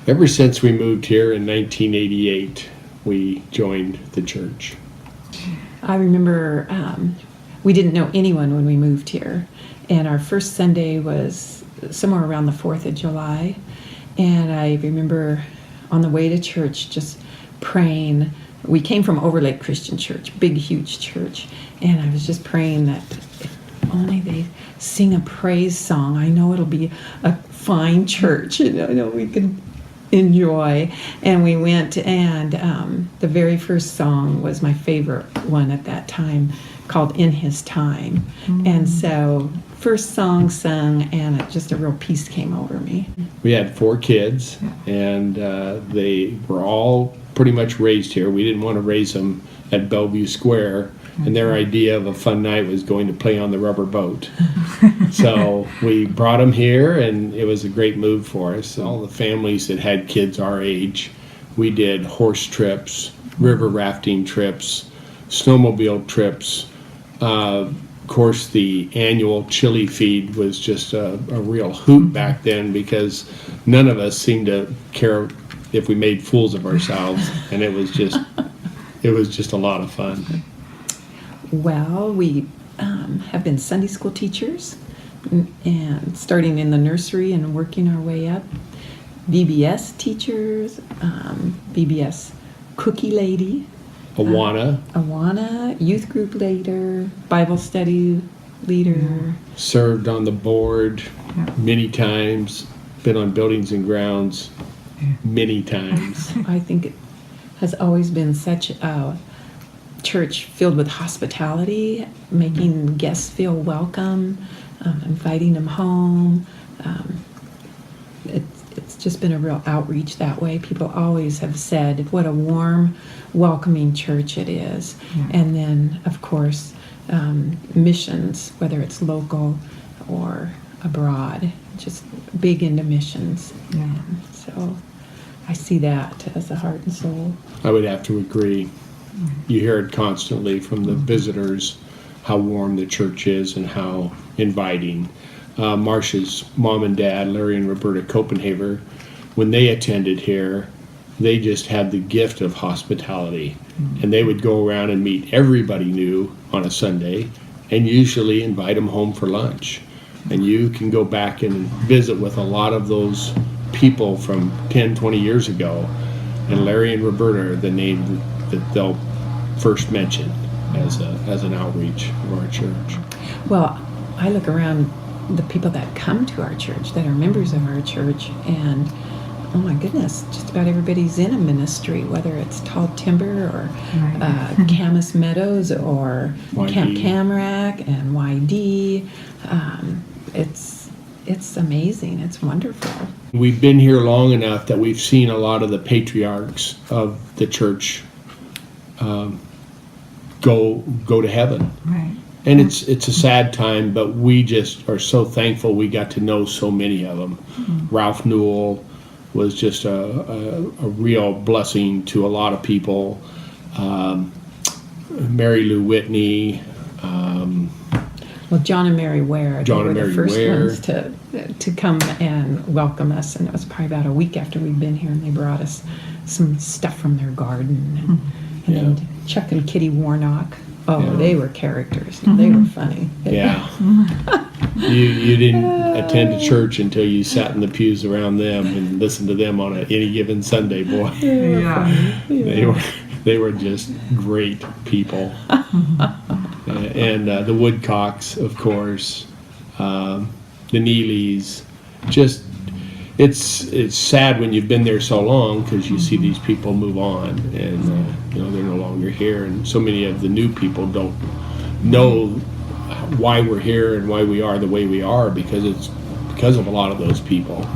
Ever since we moved here in 1988, we joined the church. I remember we didn't know anyone when we moved here, and our first Sunday was somewhere around the 4th of July, and I remember on the way to church just praying. We came from Overlake Christian Church, big, huge church, and I was just praying that if only they sing a praise song, I know it'll be a fine church, and I know we could enjoy. And we went, and the very first song was my favorite one at that time, called In His Time. Mm-hmm. And so first song sung, and just a real peace came over me. We had 4 kids, and they were all pretty much raised here. We didn't want to raise them at Bellevue Square, and their idea of a fun night was going to play on the rubber boat. So we brought them here, and it was a great move for us. All the families that had kids our age, we did horse trips, river rafting trips, snowmobile trips. Of course, the annual chili feed was just a real hoot back then, because none of us seemed to care if we made fools of ourselves, and it was just a lot of fun. Well, we have been Sunday school teachers, and starting in the nursery and working our way up. VBS teachers, VBS cookie lady. Awana, youth group leader, Bible study leader. Served on the board many times, been on buildings and grounds many times. I think it has always been such a church filled with hospitality, making guests feel welcome, inviting them home. It's just been a real outreach that way. People always have said what a warm, welcoming church it is. Yeah. And then, of course, missions, whether it's local or abroad, just big into missions. Yeah. So I see that as the heart and soul. I would have to agree. You hear it constantly from the visitors, how warm the church is and how inviting. Marsha's mom and dad, Larry and Roberta Copenhaver, when they attended here, they just had the gift of hospitality. And they would go around and meet everybody new on a Sunday and usually invite them home for lunch. And you can go back and visit with a lot of those people from 10, 20 years ago. And Larry and Roberta are the name that they'll first mention as an outreach of our church. Well, I look around the people that come to our church, that are members of our church, and oh my goodness, just about everybody's in a ministry, whether it's Tall Timber or Camas Meadows or YD. Camp Camarack and YD. It's amazing. It's wonderful. We've been here long enough that we've seen a lot of the patriarchs of the church go to heaven. Right. And it's a sad time, but we just are so thankful we got to know so many of them. Mm-hmm. Ralph Newell was just a real blessing to a lot of people. Mary Lou Whitney. Well, John and Mary Ware. John and Mary Ware. Ones to come and welcome us, and it was probably about a week after we'd been here, and they brought us some stuff from their garden. And then Chuck and Kitty Warnock. Oh, they were characters. They were funny. Yeah. You didn't attend a church until you sat in the pews around them and listened to them on any given Sunday, boy. They were just great people. And the Woodcocks, of course, the Neelys. Just it's sad when you've been there so long, because you see these people move on, and they're no longer here, and so many of the new people don't know why we're here and why we are the way we are, because it's because of a lot of those people.